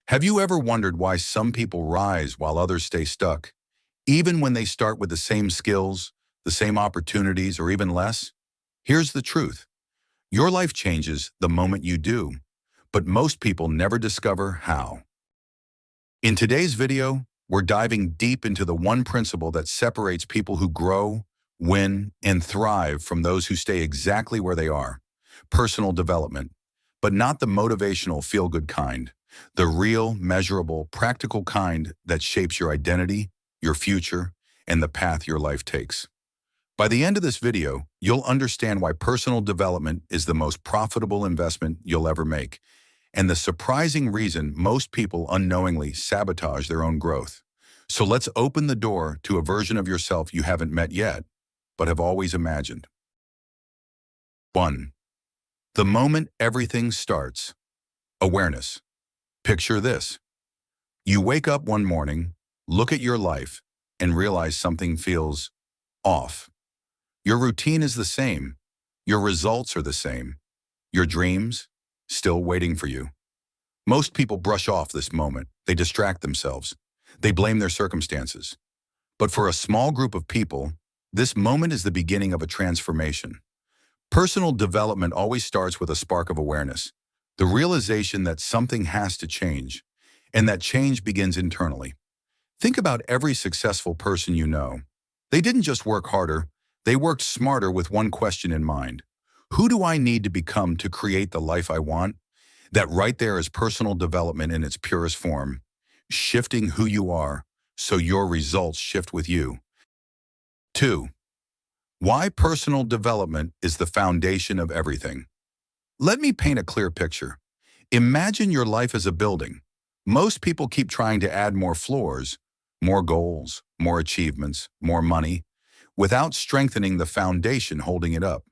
Have you ever wondered why some people rise while others stay stuck, even when they start with the same skills, the same opportunities, or even less? Here's the truth. Your life changes the moment you do, but most people never discover how. In today's video, we're diving deep into the one principle that separates people who grow, win, and thrive from those who stay exactly where they are: personal development. But not the motivational feel-good kind, the real, measurable, practical kind that shapes your identity, your future, and the path your life takes. By the end of this video, you'll understand why personal development is the most profitable investment you'll ever make, and the surprising reason most people unknowingly sabotage their own growth. So let's open the door to a version of yourself you haven't met yet, but have always imagined. 1. The moment everything starts. Awareness. Picture this. You wake up one morning, look at your life, and realize something feels off. Your routine is the same. Your results are the same. Your dreams, still waiting for you. Most people brush off this moment. They distract themselves. They blame their circumstances. But for a small group of people, this moment is the beginning of a transformation. Personal development always starts with a spark of awareness, the realization that something has to change, and that change begins internally. Think about every successful person you know. They didn't just work harder, they worked smarter with one question in mind. Who do I need to become to create the life I want? That right there is personal development in its purest form, shifting who you are so your results shift with you. 2. Why personal development is the foundation of everything. Let me paint a clear picture. Imagine your life as a building. Most people keep trying to add more floors, more goals, more achievements, more money, without strengthening the foundation holding it up.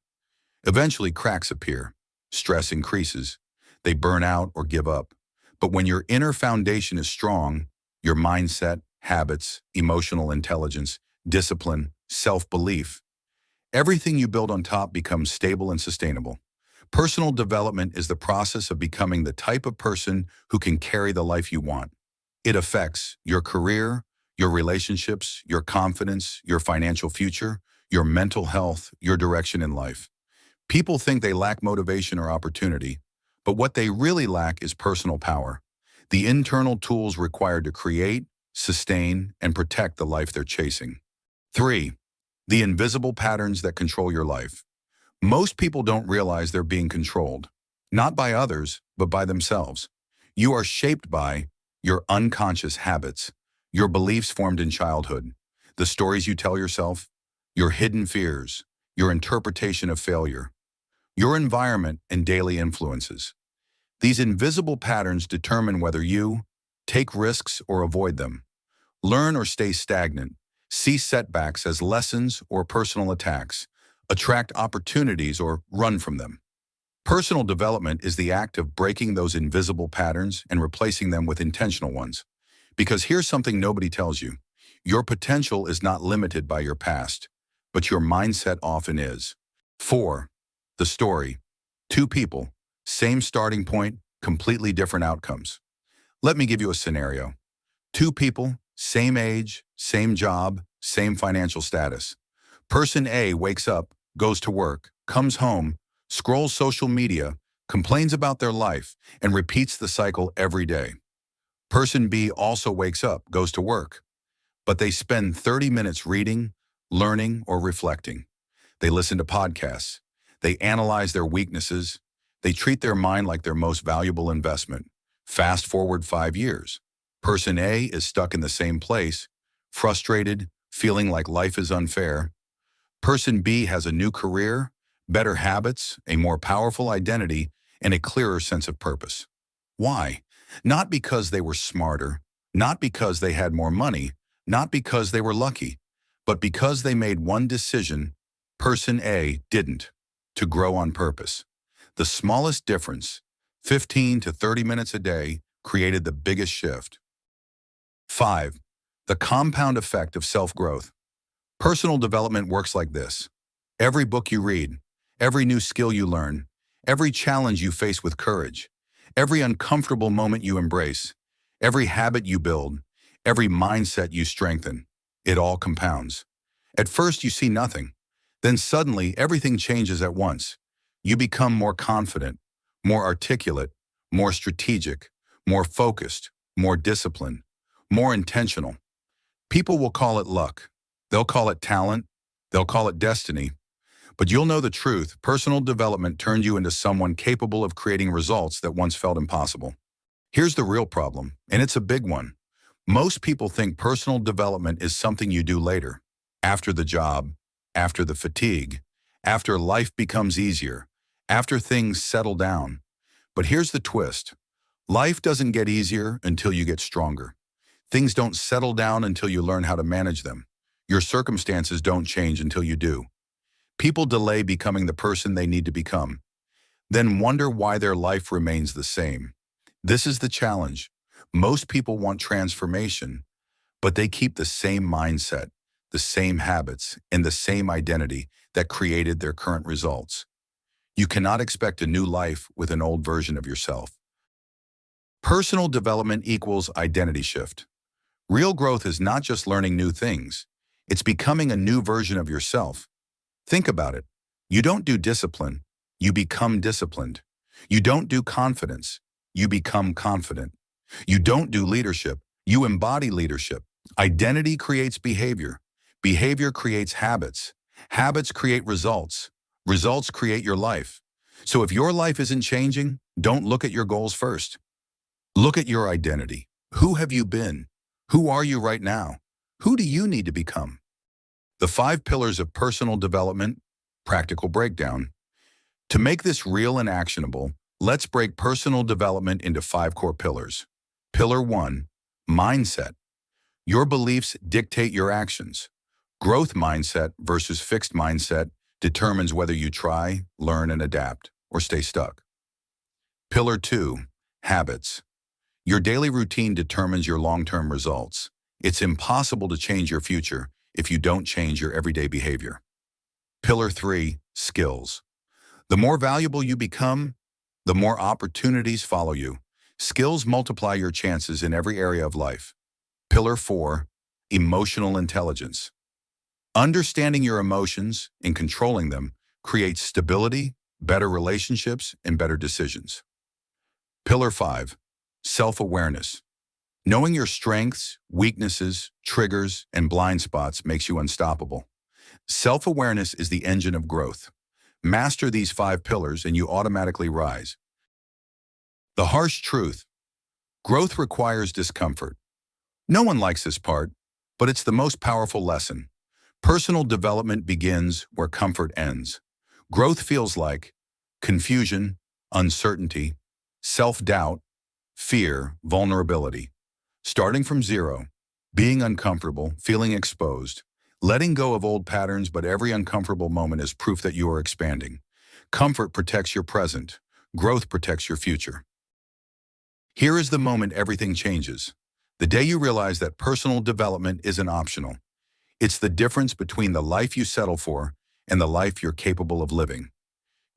Eventually, cracks appear. Stress increases. They burn out or give up. But when your inner foundation is strong, your mindset, habits, emotional intelligence, discipline, self-belief, everything you build on top becomes stable and sustainable. Personal development is the process of becoming the type of person who can carry the life you want. It affects your career, your relationships, your confidence, your financial future, your mental health, your direction in life. People think they lack motivation or opportunity, but what they really lack is personal power, the internal tools required to create, sustain, and protect the life they're chasing. 3. The invisible patterns that control your life. Most people don't realize they're being controlled, not by others, but by themselves. You are shaped by your unconscious habits, your beliefs formed in childhood, the stories you tell yourself, your hidden fears, your interpretation of failure, your environment and daily influences. These invisible patterns determine whether you take risks or avoid them, learn or stay stagnant, see setbacks as lessons or personal attacks, attract opportunities or run from them. Personal development is the act of breaking those invisible patterns and replacing them with intentional ones. Because here's something nobody tells you. Your potential is not limited by your past, but your mindset often is. 4. The story. 2 people, same starting point, completely different outcomes. Let me give you a scenario. 2 people, same age, same job, same financial status. Person A wakes up, goes to work, comes home, scrolls social media, complains about their life, and repeats the cycle every day. Person B also wakes up, goes to work, but they spend 30 minutes reading, learning, or reflecting. They listen to podcasts. They analyze their weaknesses. They treat their mind like their most valuable investment. Fast forward 5 years. Person A is stuck in the same place, frustrated, feeling like life is unfair. Person B has a new career, better habits, a more powerful identity, and a clearer sense of purpose. Why? Not because they were smarter, not because they had more money, not because they were lucky, but because they made one decision person A didn't: to grow on purpose. The smallest difference, 15 to 30 minutes a day, created the biggest shift. 5. The compound effect of self-growth. Personal development works like this. Every book you read, every new skill you learn, every challenge you face with courage, every uncomfortable moment you embrace, Every habit you build, every mindset you strengthen, it all compounds. At first you see nothing. Then suddenly everything changes at once. You become more confident, more articulate, more strategic, more focused, more disciplined, more intentional. People will call it luck. They'll call it talent. They'll call it destiny. But you'll know the truth. Personal development turned you into someone capable of creating results that once felt impossible. Here's the real problem, and it's a big one. Most people think personal development is something you do later, after the job, after the fatigue, after life becomes easier, after things settle down. But here's the twist. Life doesn't get easier until you get stronger. Things don't settle down until you learn how to manage them. Your circumstances don't change until you do. People delay becoming the person they need to become, then wonder why their life remains the same. This is the challenge. Most people want transformation, but they keep the same mindset, the same habits, and the same identity that created their current results. You cannot expect a new life with an old version of yourself. Personal development equals identity shift. Real growth is not just learning new things. It's becoming a new version of yourself. Think about it. You don't do discipline, you become disciplined. You don't do confidence, you become confident. You don't do leadership, you embody leadership. Identity creates behavior. Behavior creates habits. Habits create results. Results create your life. So if your life isn't changing, don't look at your goals first. Look at your identity. Who have you been? Who are you right now? Who do you need to become? The 5 pillars of personal development, practical breakdown. To make this real and actionable, let's break personal development into 5 core pillars. Pillar 1, mindset. Your beliefs dictate your actions. Growth mindset versus fixed mindset determines whether you try, learn, and adapt, or stay stuck. Pillar 2, habits. Your daily routine determines your long-term results. It's impossible to change your future if you don't change your everyday behavior. Pillar 3, skills. The more valuable you become, the more opportunities follow you. Skills multiply your chances in every area of life. Pillar 4, emotional intelligence. Understanding your emotions and controlling them creates stability, better relationships, and better decisions. Pillar 5, self-awareness. Knowing your strengths, weaknesses, triggers, and blind spots makes you unstoppable. Self-awareness is the engine of growth. Master these 5 pillars and you automatically rise. The harsh truth. Growth requires discomfort. No one likes this part, but it's the most powerful lesson. Personal development begins where comfort ends. Growth feels like confusion, uncertainty, self-doubt, fear, vulnerability. Starting from zero, being uncomfortable, feeling exposed, letting go of old patterns, but every uncomfortable moment is proof that you are expanding. Comfort protects your present. Growth protects your future. Here is the moment everything changes. The day you realize that personal development isn't optional. It's the difference between the life you settle for and the life you're capable of living.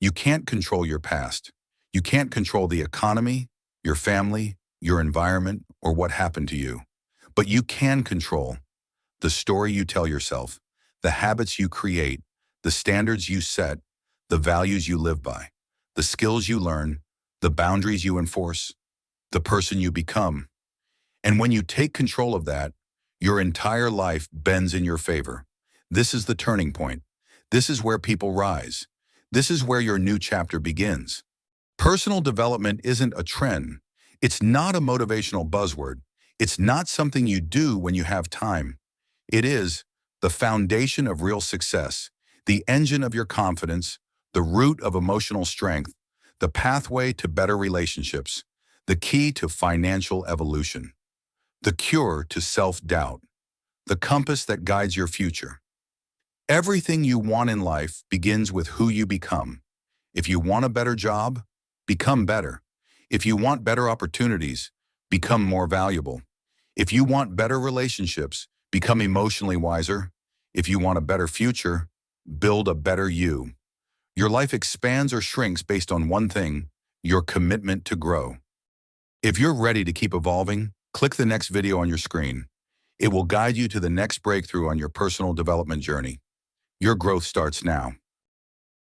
You can't control your past. You can't control the economy, your family, your environment, or what happened to you. But you can control the story you tell yourself, the habits you create, the standards you set, the values you live by, the skills you learn, the boundaries you enforce, the person you become. And when you take control of that, your entire life bends in your favor. This is the turning point. This is where people rise. This is where your new chapter begins. Personal development isn't a trend. It's not a motivational buzzword. It's not something you do when you have time. It is the foundation of real success, the engine of your confidence, the root of emotional strength, the pathway to better relationships, the key to financial evolution, the cure to self-doubt, the compass that guides your future. Everything you want in life begins with who you become. If you want a better job, become better. If you want better opportunities, become more valuable. If you want better relationships, become emotionally wiser. If you want a better future, build a better you. Your life expands or shrinks based on one thing, your commitment to grow. If you're ready to keep evolving, Click the next video on your screen. It will guide you to the next breakthrough on your personal development journey. Your growth starts now.